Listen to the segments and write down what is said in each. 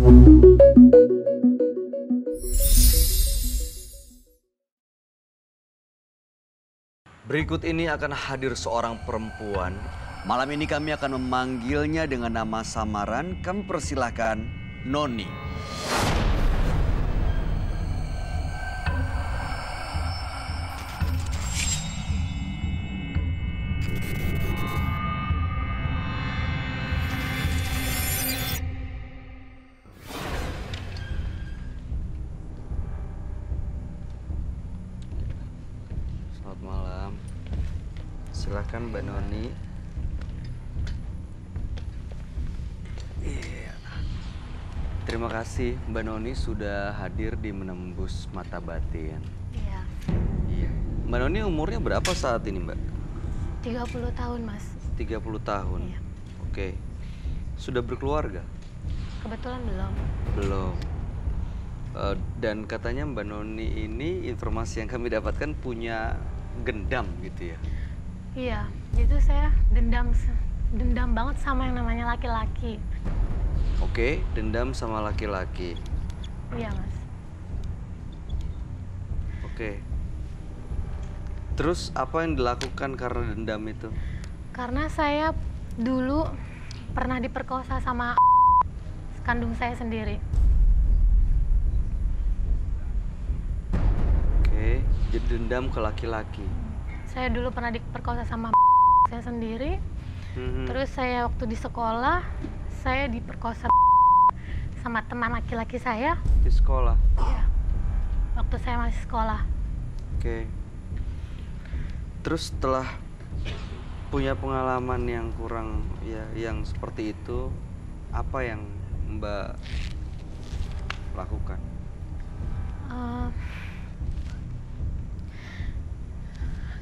Berikut ini akan hadir seorang perempuan. Malam ini kami akan memanggilnya dengan nama samaran. Kami persilahkan Noni. Selamat malam. Silakan Mbak Noni. Iya. Terima kasih Mbak Noni sudah hadir di Menembus Mata Batin. Iya. Iya. Mbak Noni umurnya berapa saat ini, Mbak? 30 tahun, Mas. 30 tahun. Iya. Oke. Sudah berkeluarga? Kebetulan belum. Belum. Dan katanya Mbak Noni ini informasi yang kami dapatkan punya gendam gitu ya? Iya, itu saya dendam banget sama yang namanya laki-laki. Oke, dendam sama laki-laki. Iya, Mas. Oke. Terus apa yang dilakukan karena dendam itu? Karena saya dulu pernah diperkosa sama kandung saya sendiri. Oke, jadi dendam ke laki-laki. Saya dulu pernah diperkosa sama saya sendiri. Terus saya waktu di sekolah, saya diperkosa sama teman laki-laki saya. Di sekolah? Iya, waktu saya masih sekolah. Oke. Terus setelah punya pengalaman yang kurang, ya, yang seperti itu, apa yang Mbak lakukan?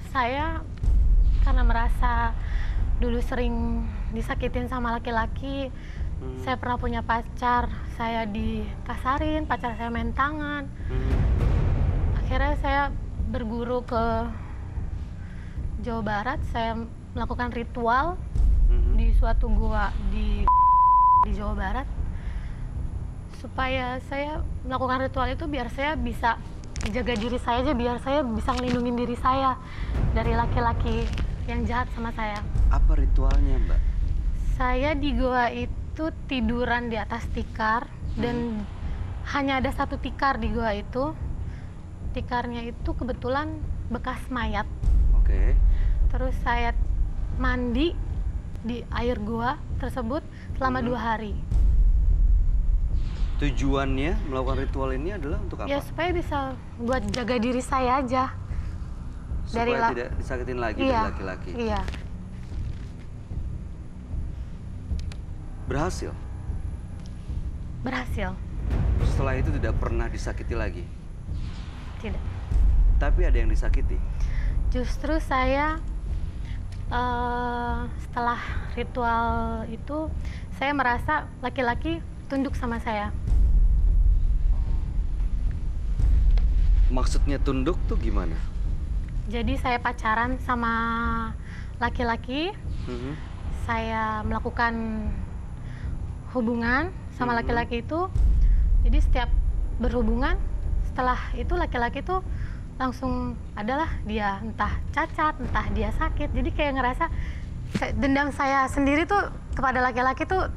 Saya karena merasa dulu sering disakitin sama laki-laki, saya pernah punya pacar, saya dikasarin, pacar saya main tangan. Akhirnya saya berguru ke Jawa Barat, saya melakukan ritual di suatu gua di Jawa Barat, supaya saya melakukan ritual itu biar saya bisa jaga diri saya aja, biar saya bisa ngelindungin diri saya dari laki-laki yang jahat sama saya. Apa ritualnya, Mbak? Saya di goa itu tiduran di atas tikar, dan hanya ada satu tikar di goa itu. Tikarnya itu kebetulan bekas mayat. Oke. Terus saya mandi di air goa tersebut selama 2 hari. Tujuannya melakukan ritual ini adalah untuk apa? Ya supaya bisa buat jaga diri saya aja. Supaya tidak disakitin lagi dari laki-laki. Iya. Berhasil? Berhasil. Setelah itu tidak pernah disakiti lagi? Tidak. Tapi ada yang disakiti? Justru saya setelah ritual itu, saya merasa laki-laki tunduk sama saya. Maksudnya tunduk tuh gimana? Jadi saya pacaran sama laki-laki, saya melakukan hubungan sama laki-laki itu. Jadi setiap berhubungan, setelah itu laki-laki tuh langsung adalah dia entah cacat, entah dia sakit. Jadi kayak ngerasa dendam saya sendiri tuh kepada laki-laki tuh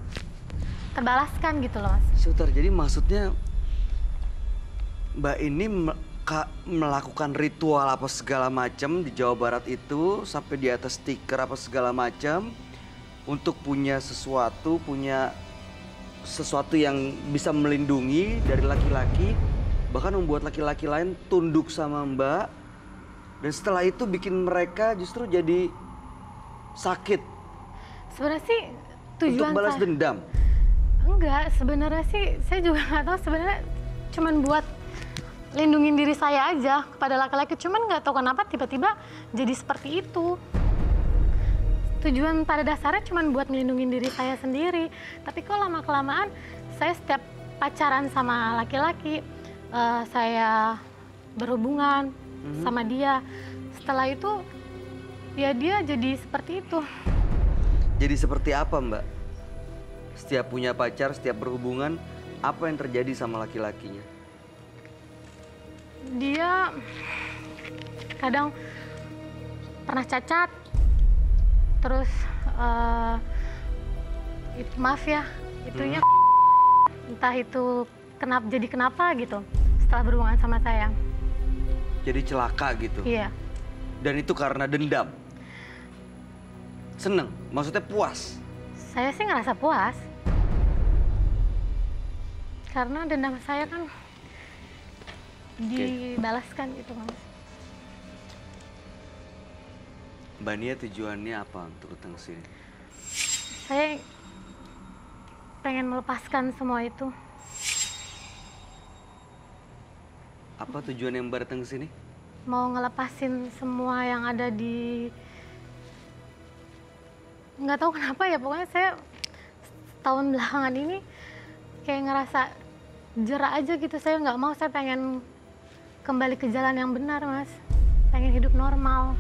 terbalaskan gitu loh, Mas. Sebentar, jadi maksudnya Mbak ini melakukan ritual apa segala macam di Jawa Barat itu sampai di atas stiker apa segala macam untuk punya sesuatu yang bisa melindungi dari laki-laki, bahkan membuat laki-laki lain tunduk sama Mbak, dan setelah itu bikin mereka justru jadi sakit. Sebenarnya sih tujuan untuk balas dendam. Enggak, sebenarnya sih saya juga nggak tahu, sebenarnya cuman buat lindungin diri saya aja kepada laki-laki, cuman nggak tahu kenapa tiba-tiba jadi seperti itu. Tujuan pada dasarnya cuman buat melindungi diri saya sendiri, tapi kok lama-kelamaan saya setiap pacaran sama laki-laki, saya berhubungan sama dia, setelah itu ya dia jadi seperti itu. Jadi seperti apa, Mbak? Setiap punya pacar, setiap berhubungan, Apa yang terjadi sama laki-lakinya? Dia kadang pernah cacat, terus maaf ya, itunya entah itu jadi kenapa gitu setelah berhubungan sama saya. Jadi celaka gitu? Iya. Dan itu karena dendam? Seneng? Maksudnya puas? Saya sih ngerasa puas. Karena dendam saya kan dibalaskan gitu, Mas. Mbak Nia tujuannya apa untuk datang ke sini? Saya pengen melepaskan semua itu. Apa tujuan yang Mbak datang ke sini? Mau ngelepasin semua yang ada nggak tahu kenapa ya, pokoknya saya tahun belakangan ini kayak ngerasa jerak aja gitu. Saya nggak mau, saya pengen kembali ke jalan yang benar, Mas. Pengen hidup normal.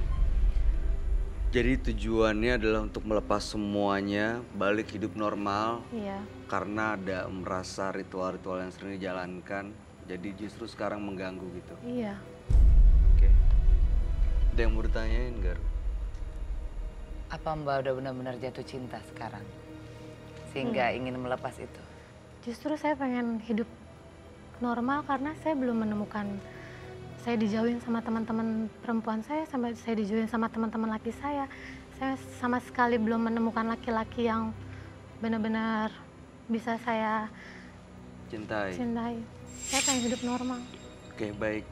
Jadi tujuannya adalah untuk melepas semuanya, balik hidup normal. Iya. Karena ada merasa ritual-ritual yang sering dijalankan, jadi justru sekarang mengganggu gitu. Iya. Oke. Ada yang mau ditanyain, Gar? Apa Mbak udah benar-benar jatuh cinta sekarang? Sehingga ingin melepas itu? Justru saya pengen hidup normal karena saya belum menemukan. Saya dijauhin sama teman-teman perempuan saya, sampai saya dijauhin sama teman-teman laki saya. Saya sama sekali belum menemukan laki-laki yang benar-benar bisa saya Cintai. cintai. Saya pengen hidup normal. Oke, baik.